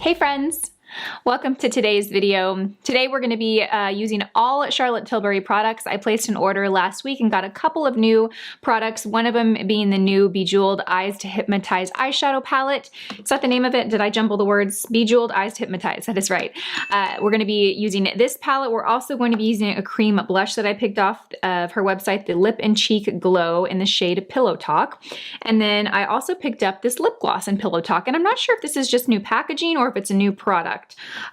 Hey friends! Welcome to today's video. Today we're going to be using all Charlotte Tilbury products. I placed an order last week and got a couple of new products, one of them being the new Bejeweled Eyes to Hypnotize eyeshadow palette. Is that the name of it? Did I jumble the words? Bejeweled Eyes to Hypnotize, that is right. We're going to be using this palette. We're also going to be using a cream blush that I picked off of her website, the Lip and Cheek Glow in the shade Pillow Talk. And then I also picked up this lip gloss in Pillow Talk, and I'm not sure if this is just new packaging or if it's a new product.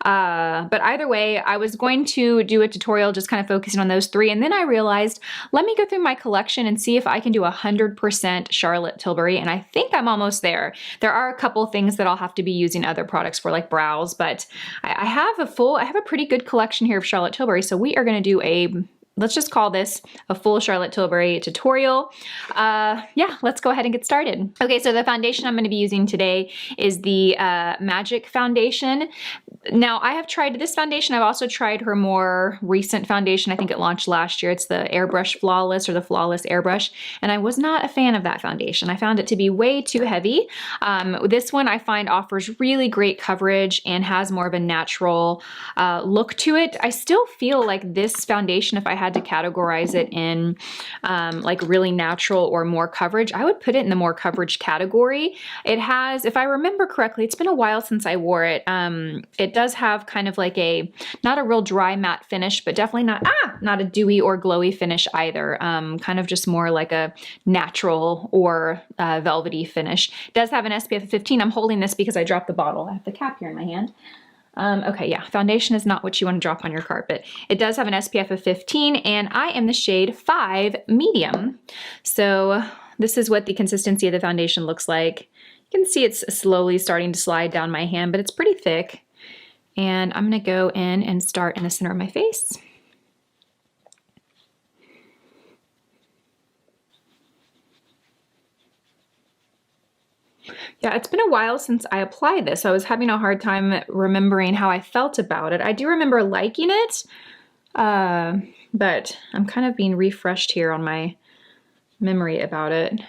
But either way, I was going to do a tutorial just kind of focusing on those three, and then I realized, let me go through my collection and see if I can do 100% Charlotte Tilbury, and I think I'm almost there. There are a couple things that I'll have to be using other products for, like brows, but I have a pretty good collection here of Charlotte Tilbury, so we are going to do let's just call this a full Charlotte Tilbury tutorial. Yeah, let's go ahead and get started. Okay, so the foundation I'm going to be using today is the Magic foundation. Now, I have tried this foundation. I've also tried her more recent foundation. I think it launched last year. It's the Airbrush Flawless, or the Flawless Airbrush, and I was not a fan of that foundation. I found it to be way too heavy. This one I find offers really great coverage and has more of a natural look to it. I still feel like this foundation, if I had to categorize it in like really natural or more coverage, I would put it in the more coverage category. It has, if I remember correctly, it's been a while since I wore it. It does have kind of like not a real dry matte finish, but definitely not a dewy or glowy finish either. Kind of just more like a natural or velvety finish. It does have an SPF of 15. I'm holding this because I dropped the bottle. I have the cap here in my hand. Okay, yeah, foundation is not what you want to drop on your carpet. It does have an SPF of 15, and I am the shade 5 medium. So this is what the consistency of the foundation looks like. You can see it's slowly starting to slide down my hand, but it's pretty thick. And I'm going to go in and start in the center of my face. Yeah, it's been a while since I applied this, so I was having a hard time remembering how I felt about it. I do remember liking it, but I'm kind of being refreshed here on my memory about it.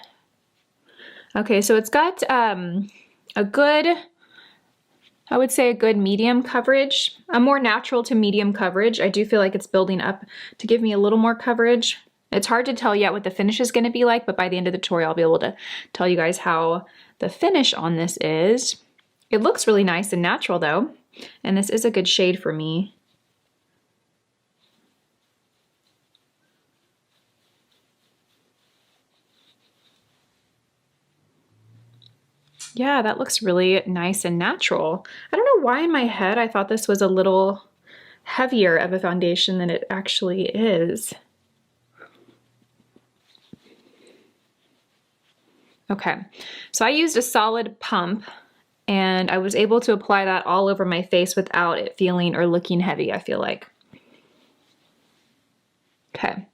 Okay, so it's got a good, I would say a good medium coverage, a more natural to medium coverage. I do feel like it's building up to give me a little more coverage. It's hard to tell yet what the finish is going to be like, but by the end of the tutorial, I'll be able to tell you guys how the finish on this is. It looks really nice and natural though, and this is a good shade for me. Yeah, that looks really nice and natural. I don't know why in my head I thought this was a little heavier of a foundation than it actually is. Okay, so I used a solid pump, and I was able to apply that all over my face without it feeling or looking heavy, I feel like. Okay.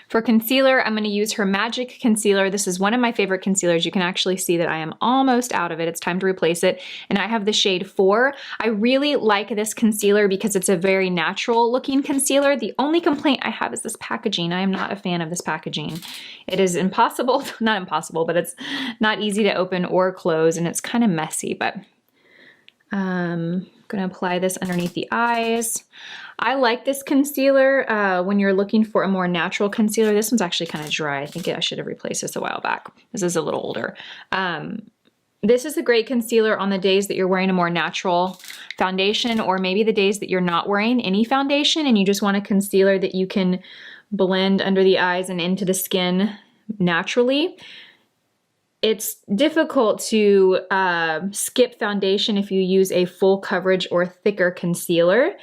For concealer, I'm going to use her Magic concealer. This is one of my favorite concealers. You can actually see that I am almost out of it. It's time to replace it. And I have the shade 4. I really like this concealer because it's a very natural looking concealer. The only complaint I have is this packaging. I am not a fan of this packaging. It is impossible, not impossible, but it's not easy to open or close, and it's kind of messy, but I'm going to apply this underneath the eyes. I like this concealer when you're looking for a more natural concealer. This one's actually kind of dry. I think I should have replaced this a while back. This is a little older. This is a great concealer on the days that you're wearing a more natural foundation, or maybe the days that you're not wearing any foundation and you just want a concealer that you can blend under the eyes and into the skin naturally. It's difficult to skip foundation if you use a full coverage or thicker concealer,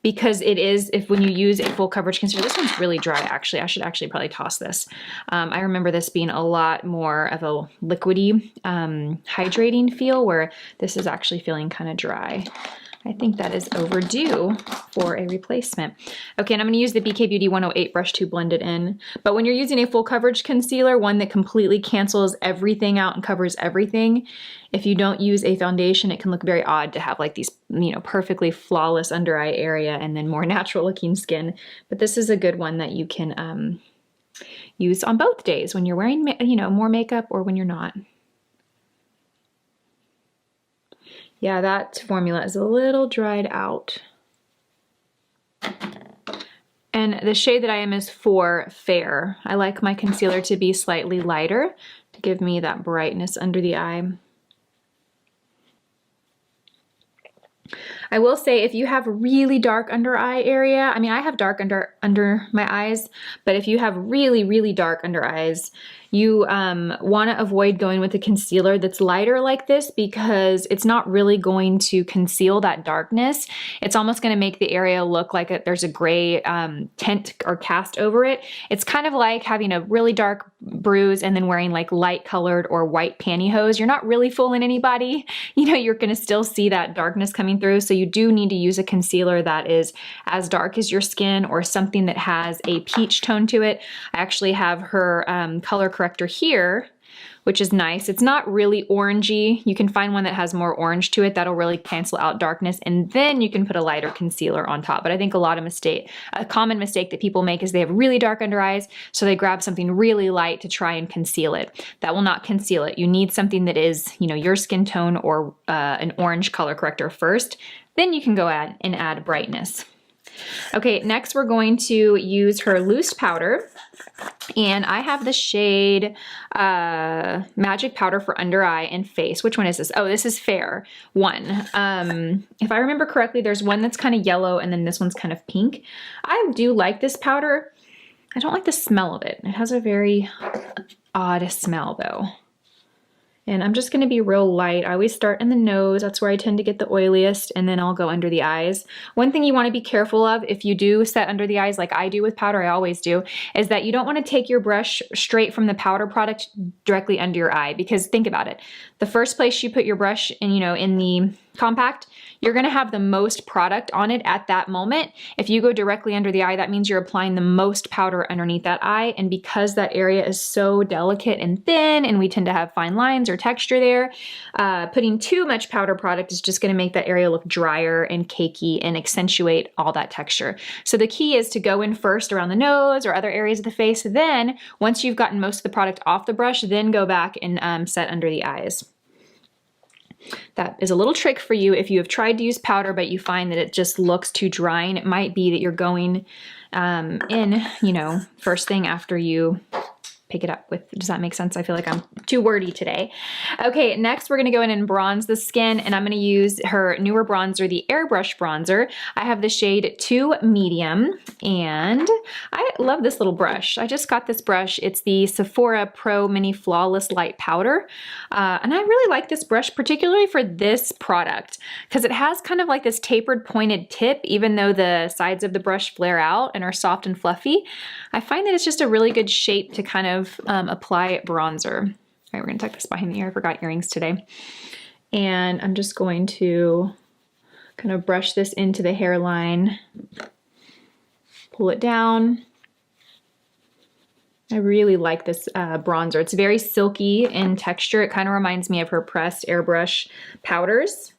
because it is, when you use a full coverage concealer, this one's really dry actually. I should actually probably toss this. I remember this being a lot more of a liquidy, hydrating feel, where this is actually feeling kind of dry. I think that is overdue for a replacement. Okay, and I'm gonna use the BK Beauty 108 brush to blend it in. But when you're using a full coverage concealer, one that completely cancels everything out and covers everything, if you don't use a foundation, it can look very odd to have like these, you know, perfectly flawless under eye area and then more natural looking skin. But this is a good one that you can use on both days when you're wearing, you know, more makeup or when you're not. Yeah, that formula is a little dried out. And the shade that I am is for Fair. I like my concealer to be slightly lighter to give me that brightness under the eye. I will say if you have really dark under eye area, I mean, I have dark under my eyes, but if you have really, really dark under eyes, you want to avoid going with a concealer that's lighter like this because it's not really going to conceal that darkness. It's almost going to make the area look like there's a gray tint or cast over it. It's kind of like having a really dark bruise and then wearing like light colored or white pantyhose. You're not really fooling anybody. You know, you're going to still see that darkness coming through. So you do need to use a concealer that is as dark as your skin or something that has a peach tone to it. I actually have her color corrector here, which is nice. It's not really orangey. You can find one that has more orange to it. That'll really cancel out darkness, and then you can put a lighter concealer on top. But I think a common mistake that people make is they have really dark under eyes, so they grab something really light to try and conceal it. That will not conceal it. You need something that is, you know, your skin tone or an orange color corrector first. Then you can go add and add brightness. Okay, next we're going to use her loose powder, and I have the shade Magic Powder for under eye and face. Which one is this? Oh, this is Fair 1. If I remember correctly, there's one that's kind of yellow and then this one's kind of pink. I do like this powder. I don't like the smell of it. It has a very odd smell though. And I'm just gonna be real light. I always start in the nose. That's where I tend to get the oiliest, and then I'll go under the eyes. One thing you wanna be careful of if you do set under the eyes like I do with powder, I always do, is that you don't wanna take your brush straight from the powder product directly under your eye, because think about it. The first place you put your brush in, you know, in the compact, you're gonna have the most product on it at that moment. If you go directly under the eye, that means you're applying the most powder underneath that eye, and because that area is so delicate and thin, and we tend to have fine lines or texture there, putting too much powder product is just gonna make that area look drier and cakey and accentuate all that texture. So the key is to go in first around the nose or other areas of the face, then once you've gotten most of the product off the brush, then go back and set under the eyes. That is a little trick for you if you have tried to use powder but you find that it just looks too dry, and it might be that you're going in, you know, first thing after you pick it up with. Does that make sense? I feel like I'm too wordy today. Okay, next we're gonna go in and bronze the skin, and I'm gonna use her newer bronzer, the Airbrush bronzer. I have the shade 2 Medium, and I love this little brush. I just got this brush. It's the Sephora Pro Mini Flawless Light Powder, and I really like this brush, particularly for this product, because it has kind of like this tapered pointed tip, even though the sides of the brush flare out and are soft and fluffy. I find that it's just a really good shape to kind of apply bronzer. All right, we're gonna tuck this behind the ear. I forgot earrings today. And I'm just going to kind of brush this into the hairline, pull it down. I really like this bronzer. It's very silky in texture. It kind of reminds me of her pressed airbrush powders.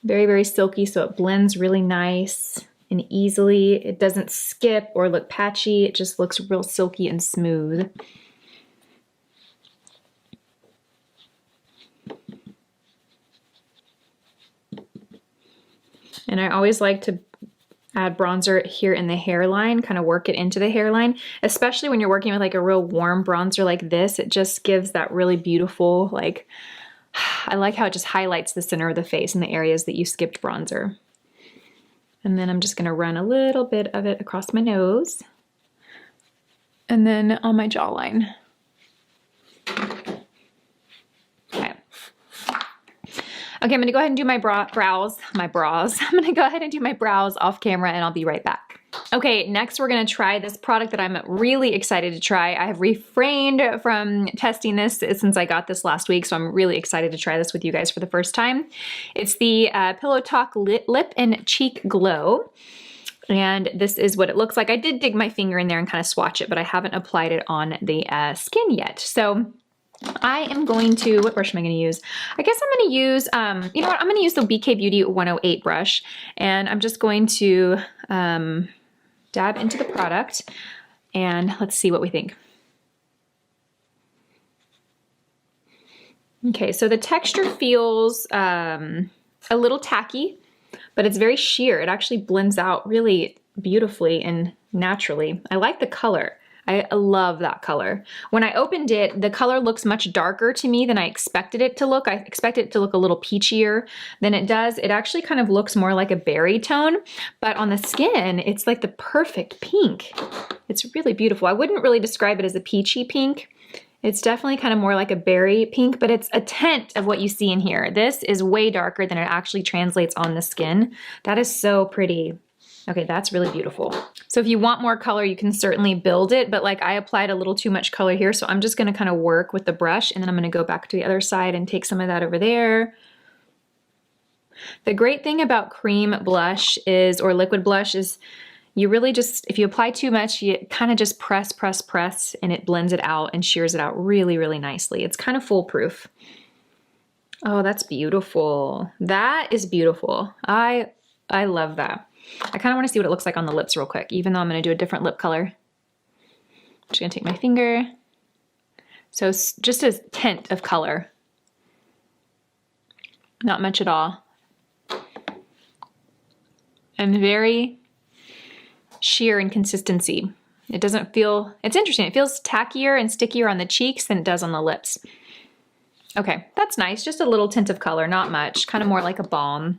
Very, very silky, so it blends really nice and easily. It doesn't skip or look patchy. It just looks real silky and smooth. And I always like to add bronzer here in the hairline, kind of work it into the hairline, especially when you're working with like a real warm bronzer like this. It just gives that really beautiful, like, I like how it just highlights the center of the face and the areas that you skipped bronzer. And then I'm just gonna run a little bit of it across my nose and then on my jawline. Okay, I'm gonna go ahead and do my brows. I'm gonna go ahead and do my brows off camera, and I'll be right back. Okay, next we're gonna try this product that I'm really excited to try. I have refrained from testing this since I got this last week, so I'm really excited to try this with you guys for the first time. It's the Pillow Talk Lip and Cheek Glow. And this is what it looks like. I did dig my finger in there and kind of swatch it, but I haven't applied it on the skin yet. So I am going to, what brush am I going to use? I guess I'm going to use, you know what, I'm going to use the BK Beauty 108 brush, and I'm just going to dab into the product, and let's see what we think. Okay, so the texture feels a little tacky, but it's very sheer. It actually blends out really beautifully and naturally. I like the color. I love that color. When I opened it, the color looks much darker to me than I expected it to look. I expected it to look a little peachier than it does. It actually kind of looks more like a berry tone, but on the skin, it's like the perfect pink. It's really beautiful. I wouldn't really describe it as a peachy pink. It's definitely kind of more like a berry pink, but it's a tint of what you see in here. This is way darker than it actually translates on the skin. That is so pretty. Okay, that's really beautiful. So if you want more color, you can certainly build it, but like I applied a little too much color here, so I'm just gonna kind of work with the brush, and then I'm gonna go back to the other side and take some of that over there. The great thing about cream blush is, or liquid blush, is you really just, if you apply too much, you kind of just press, press, press, and it blends it out and shears it out really, really nicely. It's kind of foolproof. Oh, that's beautiful. That is beautiful. I love that. I kind of want to see what it looks like on the lips real quick, even though I'm going to do a different lip color. I'm just going to take my finger. So just a tint of color. Not much at all. And very sheer in consistency. It doesn't feel, it's interesting. It feels tackier and stickier on the cheeks than it does on the lips. Okay, that's nice. Just a little tint of color, not much. Kind of more like a balm.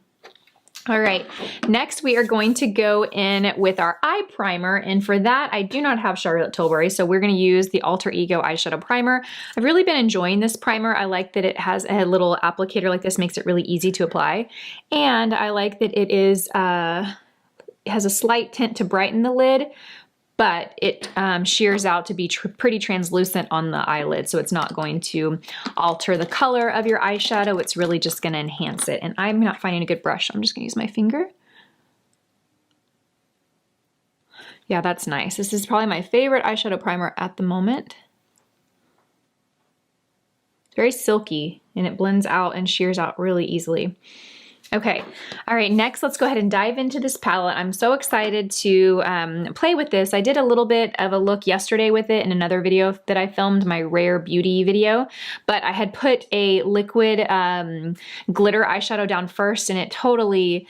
All right, next we are going to go in with our eye primer, and for that I do not have Charlotte Tilbury, so we're going to use the Alter Ego eyeshadow primer. I've really been enjoying this primer. I like that it has a little applicator like this, makes it really easy to apply, and I like that it is it has a slight tint to brighten the lid, but it shears out to be pretty translucent on the eyelid, so it's not going to alter the color of your eyeshadow. It's really just going to enhance it. And I'm not finding a good brush, so I'm just going to use my finger. Yeah, that's nice. This is probably my favorite eyeshadow primer at the moment. It's very silky, and it blends out and shears out really easily. Okay, all right, next let's go ahead and dive into this palette. I'm so excited to play with this. I did a little bit of a look yesterday with it in another video that I filmed, my Rare Beauty video, but I had put a liquid glitter eyeshadow down first, and it totally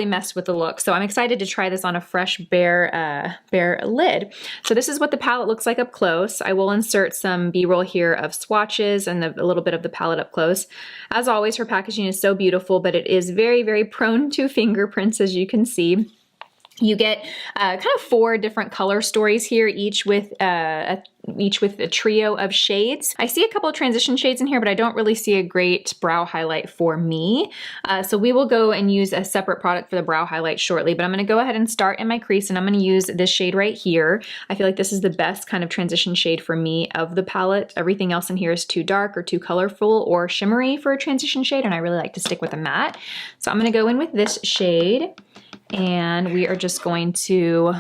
messed with the look. So I'm excited to try this on a fresh bare lid. So this is what the palette looks like up close. I will insert some B-roll here of swatches and a little bit of the palette up close. As always, her packaging is so beautiful, but it is very, very prone to fingerprints, as you can see. You get kind of 4 different color stories here, each with a trio of shades. I see a couple of transition shades in here, but I don't really see a great brow highlight for me. So we will go and use a separate product for the brow highlight shortly, but I'm gonna go ahead and start in my crease, and I'm gonna use this shade right here. I feel like this is the best kind of transition shade for me of the palette. Everything else in here is too dark or too colorful or shimmery for a transition shade, and I really like to stick with a matte. So I'm gonna go in with this shade, and we are just going to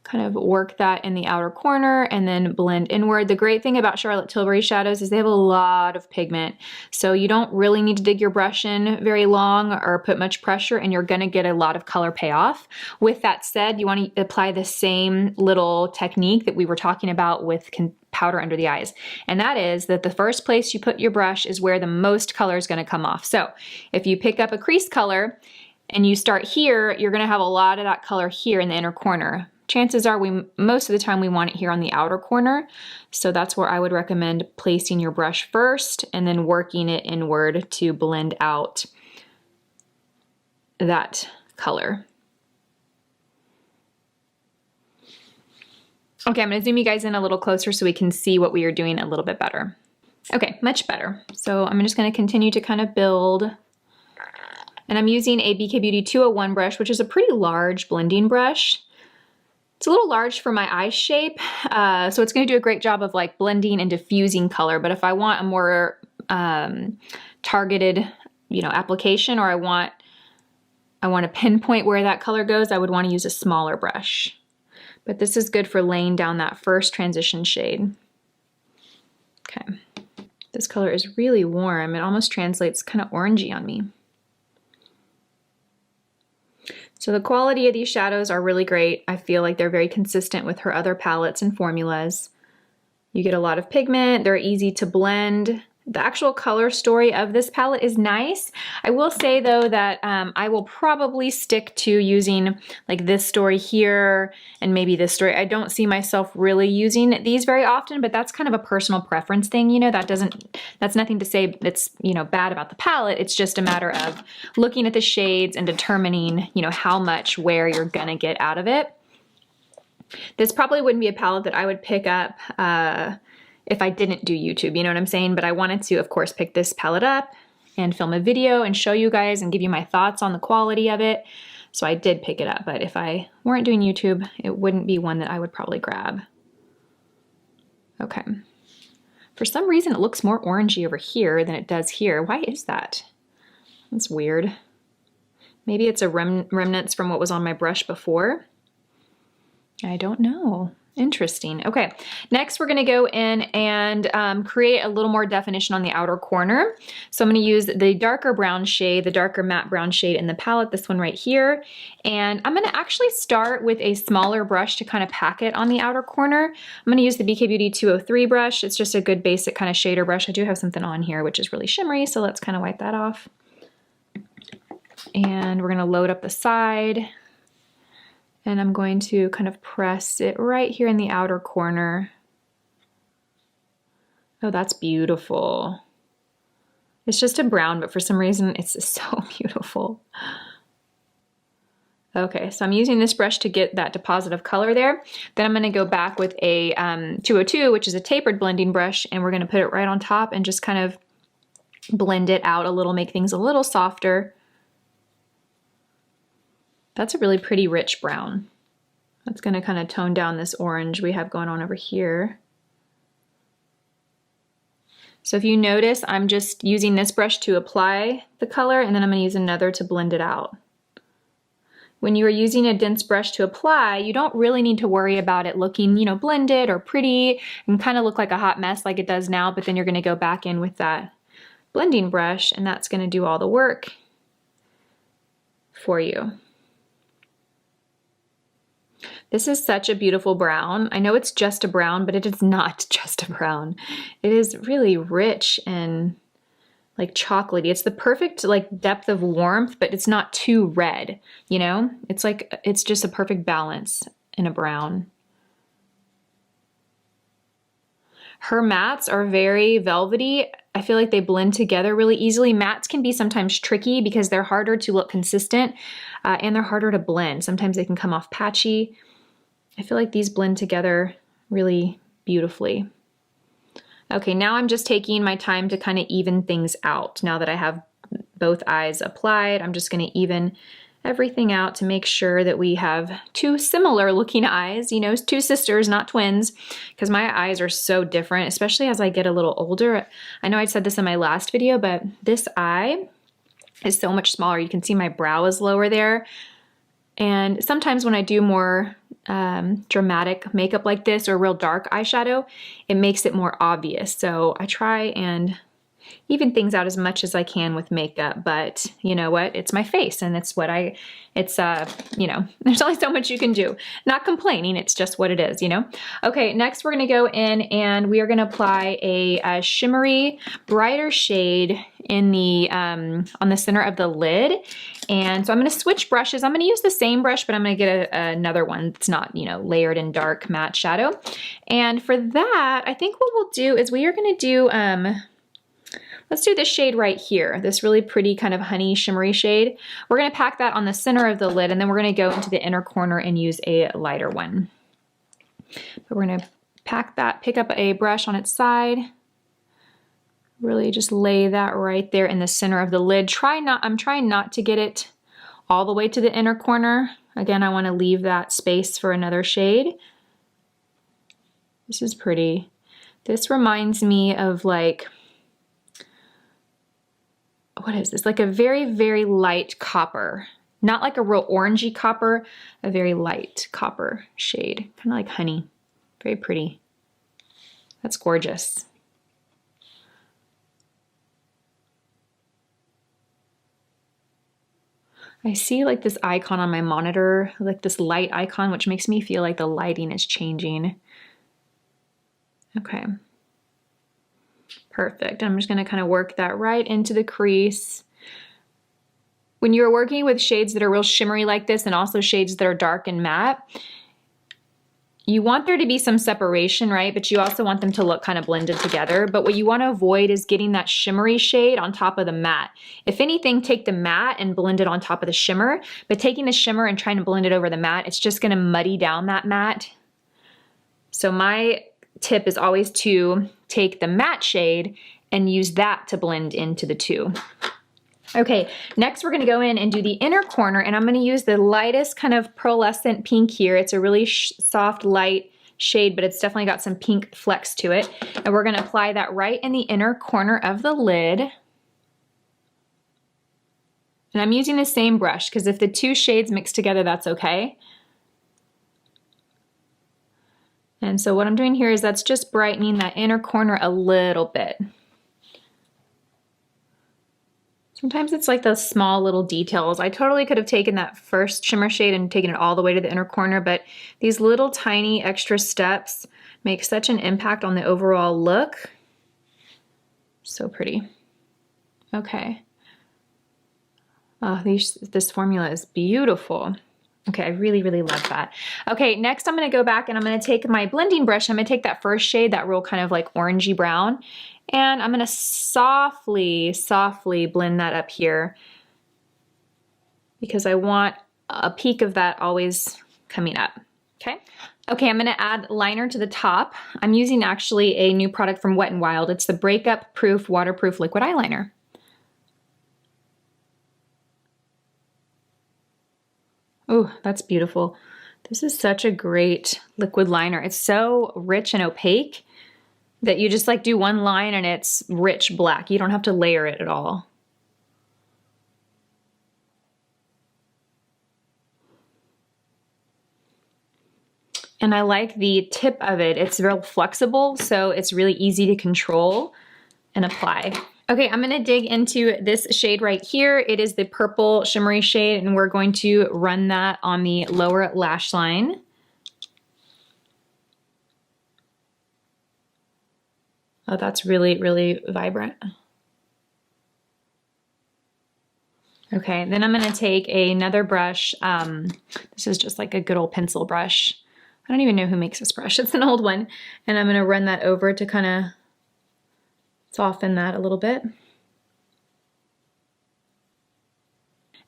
kind of work that in the outer corner and then blend inward. The great thing about Charlotte Tilbury shadows is they have a lot of pigment, so you don't really need to dig your brush in very long or put much pressure, and you're gonna get a lot of color payoff. With that said, you want to apply the same little technique that we were talking about with powder under the eyes, and that is that the first place you put your brush is where the most color is gonna come off. So if you pick up a crease color and you start here, you're gonna have a lot of that color here in the inner corner. Chances are most of the time we want it here on the outer corner. So that's where I would recommend placing your brush first and then working it inward to blend out that color. Okay, I'm gonna zoom you guys in a little closer so we can see what we are doing a little bit better. Okay, much better. So I'm just gonna continue to kind of build. And I'm using a BK Beauty 201 brush, which is a pretty large blending brush. It's a little large for my eye shape, so it's going to do a great job of like blending and diffusing color. But if I want a more targeted, application, or I want to pinpoint where that color goes, I would want to use a smaller brush. But this is good for laying down that first transition shade. Okay, this color is really warm. It almost translates kind of orangey on me. So the quality of these shadows are really great. I feel like they're very consistent with her other palettes and formulas. You get a lot of pigment, they're easy to blend. The actual color story of this palette is nice. I will say though that I will probably stick to using like this story here and maybe this story. I don't see myself really using these very often, but that's kind of a personal preference thing, you know. That's nothing to say that's, you know, bad about the palette. It's just a matter of looking at the shades and determining, you know, how much where you're gonna get out of it. This probably wouldn't be a palette that I would pick up if I didn't do YouTube, you know what I'm saying? But I wanted to, of course, pick this palette up and film a video and show you guys and give you my thoughts on the quality of it. So I did pick it up, but if I weren't doing YouTube, it wouldn't be one that I would probably grab. Okay. For some reason, it looks more orangey over here than it does here. Why is that? That's weird. Maybe it's a remnants from what was on my brush before. I don't know. Interesting. Okay, next we're gonna go in and create a little more definition on the outer corner. So I'm gonna use the darker brown shade, the darker matte brown shade in the palette, this one right here. And I'm gonna actually start with a smaller brush to kind of pack it on the outer corner. I'm gonna use the BK Beauty 203 brush. It's just a good basic kind of shader brush. I do have something on here which is really shimmery, so let's kind of wipe that off. And we're gonna load up the side. And I'm going to kind of press it right here in the outer corner. Oh, that's beautiful. It's just a brown, but for some reason it's so beautiful. Okay, so I'm using this brush to get that deposit of color there. Then I'm gonna go back with a 202, which is a tapered blending brush, and we're gonna put it right on top and just kind of blend it out a little, make things a little softer. That's a really pretty rich brown. That's gonna kind of tone down this orange we have going on over here. So if you notice, I'm just using this brush to apply the color, and then I'm gonna use another to blend it out. When you are using a dense brush to apply, you don't really need to worry about it looking, you know, blended or pretty and kind of look like a hot mess like it does now, but then you're gonna go back in with that blending brush and that's gonna do all the work for you. This is such a beautiful brown. I know it's just a brown, but it is not just a brown. It is really rich and like chocolatey. It's the perfect like depth of warmth, but it's not too red, you know? It's like, it's just a perfect balance in a brown. Her mattes are very velvety. I feel like they blend together really easily. Mattes can be sometimes tricky because they're harder to look consistent and they're harder to blend. Sometimes they can come off patchy. I feel like these blend together really beautifully. Okay, now I'm just taking my time to kind of even things out. Now that I have both eyes applied, I'm just gonna even everything out to make sure that we have two similar looking eyes, you know, two sisters, not twins, because my eyes are so different, especially as I get a little older. I know I said this in my last video, but this eye is so much smaller. You can see my brow is lower there. And sometimes when I do more dramatic makeup like this or real dark eyeshadow, it makes it more obvious. So I try and even things out as much as I can with makeup, but you know what? It's my face and it's what you know, there's only so much you can do. Not complaining, it's just what it is, you know? Okay, next we're gonna go in and we are gonna apply a shimmery, brighter shade in the, on the center of the lid. And so I'm gonna switch brushes. I'm gonna use the same brush, but I'm gonna get another one that's not, you know, layered in dark matte shadow. And for that, I think what we'll do is we are gonna do, let's do this shade right here, this really pretty kind of honey shimmery shade. We're gonna pack that on the center of the lid and then we're gonna go into the inner corner and use a lighter one. But we're gonna pack that, pick up a brush on its side, really just lay that right there in the center of the lid. I'm trying not to get it all the way to the inner corner. Again, I wanna leave that space for another shade. This is pretty. This reminds me of like, what is this? Like a very, very light copper. Not like a real orangey copper, a very light copper shade. Kind of like honey. Very pretty. That's gorgeous. I see like this icon on my monitor, like this light icon, which makes me feel like the lighting is changing. Okay. Perfect. I'm just going to kind of work that right into the crease. When you're working with shades that are real shimmery like this and also shades that are dark and matte, you want there to be some separation, right? But you also want them to look kind of blended together. But what you want to avoid is getting that shimmery shade on top of the matte. If anything, take the matte and blend it on top of the shimmer. But taking the shimmer and trying to blend it over the matte, it's just going to muddy down that matte. So my tip is always to take the matte shade and use that to blend into the two. Okay, next we're gonna go in and do the inner corner, and I'm gonna use the lightest kind of pearlescent pink here. It's a really soft, light shade, but it's definitely got some pink flecks to it. And we're gonna apply that right in the inner corner of the lid. And I'm using the same brush, because if the two shades mix together, that's okay. And so what I'm doing here is that's just brightening that inner corner a little bit. Sometimes it's like those small little details. I totally could have taken that first shimmer shade and taken it all the way to the inner corner, but these little tiny extra steps make such an impact on the overall look. So pretty. Okay. Oh, this formula is beautiful. Okay, I really, really love that. Okay, next I'm gonna go back and I'm gonna take my blending brush. I'm gonna take that first shade, that real kind of like orangey brown, and I'm gonna softly, softly blend that up here because I want a peak of that always coming up, okay? Okay, I'm gonna add liner to the top. I'm using actually a new product from Wet n Wild. It's the Breakup-Proof Waterproof Liquid Eyeliner. Oh, that's beautiful. This is such a great liquid liner. It's so rich and opaque that you just like do one line and it's rich black. You don't have to layer it at all. And I like the tip of it. It's real flexible, so it's really easy to control and apply. Okay, I'm gonna dig into this shade right here. It is the purple shimmery shade, and we're going to run that on the lower lash line. Oh, that's really, really vibrant. Okay, then I'm gonna take another brush. This is just like a good old pencil brush. I don't even know who makes this brush. It's an old one. And I'm gonna run that over to kind of soften that a little bit.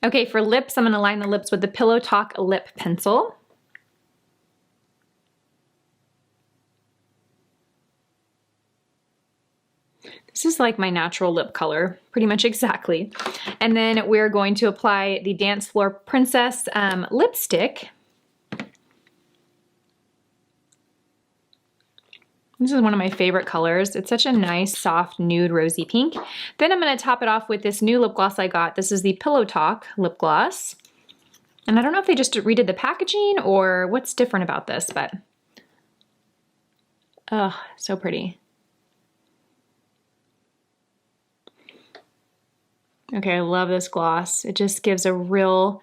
Okay, for lips, I'm gonna line the lips with the Pillow Talk lip pencil. This is like my natural lip color, pretty much exactly. And then we're going to apply the Dancefloor Princess lipstick. This is one of my favorite colors. It's such a nice, soft, nude, rosy pink. Then I'm gonna top it off with this new lip gloss I got. This is the Pillow Talk lip gloss. And I don't know if they just redid the packaging or what's different about this, but oh, so pretty. Okay, I love this gloss. It just gives a real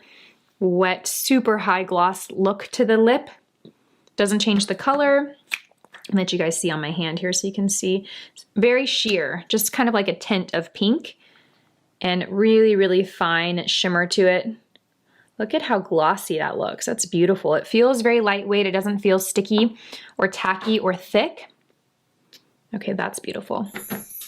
wet, super high gloss look to the lip. Doesn't change the color. I'll let you guys see on my hand here so you can see. It's very sheer, just kind of like a tint of pink and really, really fine shimmer to it. Look at how glossy that looks. That's beautiful. It feels very lightweight. It doesn't feel sticky or tacky or thick. Okay, that's beautiful.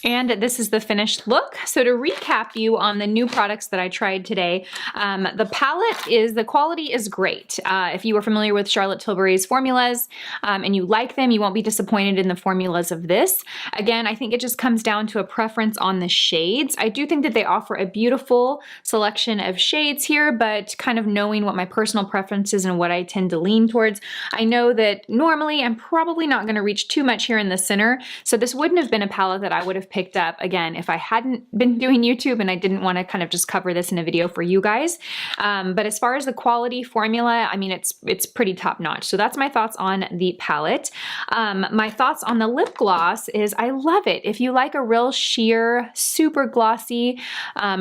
And this is the finished look. So to recap you on the new products that I tried today, the palette the quality is great. If you are familiar with Charlotte Tilbury's formulas and you like them, you won't be disappointed in the formulas of this. Again, I think it just comes down to a preference on the shades. I do think that they offer a beautiful selection of shades here, but kind of knowing what my personal preference is and what I tend to lean towards, I know that normally I'm probably not gonna reach too much here in the center. So this wouldn't have been a palette that I would have picked up, again, if I hadn't been doing YouTube and I didn't want to kind of just cover this in a video for you guys. But as far as the quality formula, I mean, it's pretty top notch. So that's my thoughts on the palette. My thoughts on the lip gloss is I love it. If you like a real sheer, super glossy,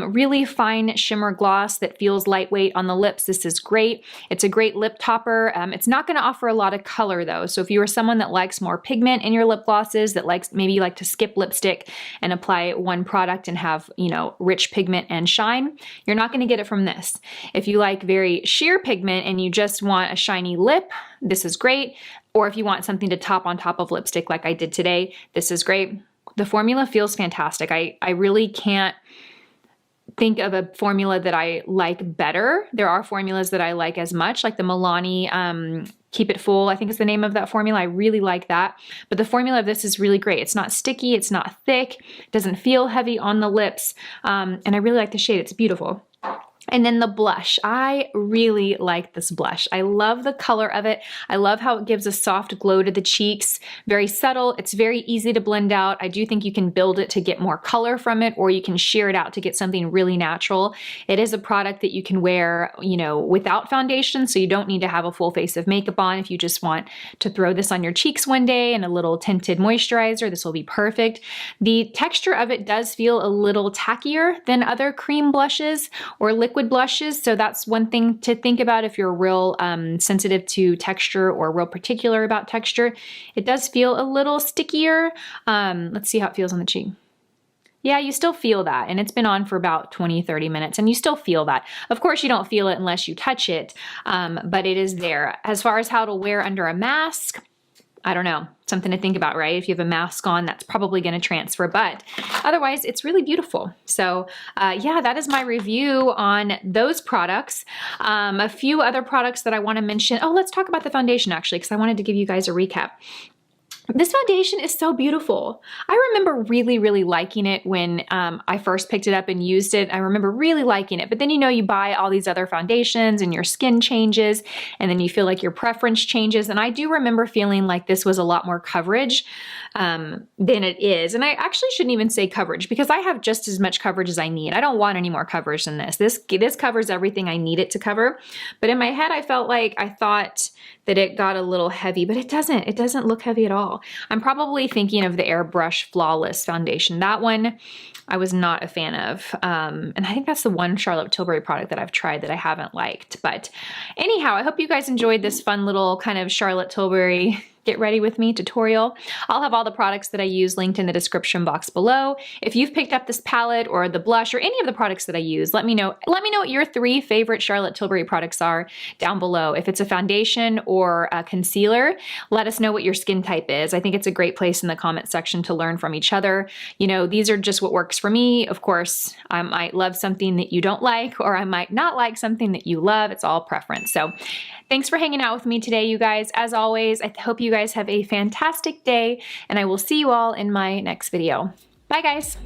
really fine shimmer gloss that feels lightweight on the lips, this is great. It's a great lip topper. It's not going to offer a lot of color though. So if you are someone that likes more pigment in your lip glosses, that likes, maybe you like to skip lipstick and apply one product and have, you know, rich pigment and shine, you're not going to get it from this. If you like very sheer pigment and you just want a shiny lip, this is great. Or if you want something to top on top of lipstick like I did today, this is great. The formula feels fantastic. I really can't think of a formula that I like better. There are formulas that I like as much, like the Milani Keep It Full, I think is the name of that formula. I really like that. But the formula of this is really great. It's not sticky, it's not thick, it doesn't feel heavy on the lips, and I really like the shade. It's beautiful. And then the blush. I really like this blush. I love the color of it. I love how it gives a soft glow to the cheeks. Very subtle. It's very easy to blend out. I do think you can build it to get more color from it, or you can sheer it out to get something really natural. It is a product that you can wear, you know, without foundation, so you don't need to have a full face of makeup on. If you just want to throw this on your cheeks one day and a little tinted moisturizer, this will be perfect. The texture of it does feel a little tackier than other cream blushes or liquid blushes, so that's one thing to think about if you're real sensitive to texture or real particular about texture. It does feel a little stickier. Let's see how it feels on the cheek. Yeah, you still feel that, and it's been on for about 20-30 minutes, and you still feel that. Of course, you don't feel it unless you touch it, but it is there. As far as how to wear under a mask, I don't know, something to think about, right? If you have a mask on, that's probably gonna transfer, but otherwise it's really beautiful. So yeah, that is my review on those products. A few other products that I wanna mention. Oh, let's talk about the foundation actually, because I wanted to give you guys a recap. This foundation is so beautiful. I remember really, really liking it when I first picked it up and used it. I remember really liking it, but then you know, you buy all these other foundations and your skin changes, and then you feel like your preference changes. And I do remember feeling like this was a lot more coverage than it is. And I actually shouldn't even say coverage, because I have just as much coverage as I need. I don't want any more coverage than this. This covers everything I need it to cover. But in my head, I felt like I thought that it got a little heavy, but it doesn't. It doesn't look heavy at all. I'm probably thinking of the Airbrush Flawless foundation. That one I was not a fan of. And I think that's the one Charlotte Tilbury product that I've tried that I haven't liked. But anyhow, I hope you guys enjoyed this fun little kind of Charlotte Tilbury get ready with me tutorial. I'll have all the products that I use linked in the description box below. If you've picked up this palette or the blush or any of the products that I use, let me know. Let me know what your 3 favorite Charlotte Tilbury products are down below. If it's a foundation or a concealer, let us know what your skin type is. I think it's a great place in the comment section to learn from each other. You know, these are just what works for me. Of course, I might love something that you don't like, or I might not like something that you love. It's all preference. So thanks for hanging out with me today, you guys. As always, I hope you guys have a fantastic day, and I will see you all in my next video. Bye, guys.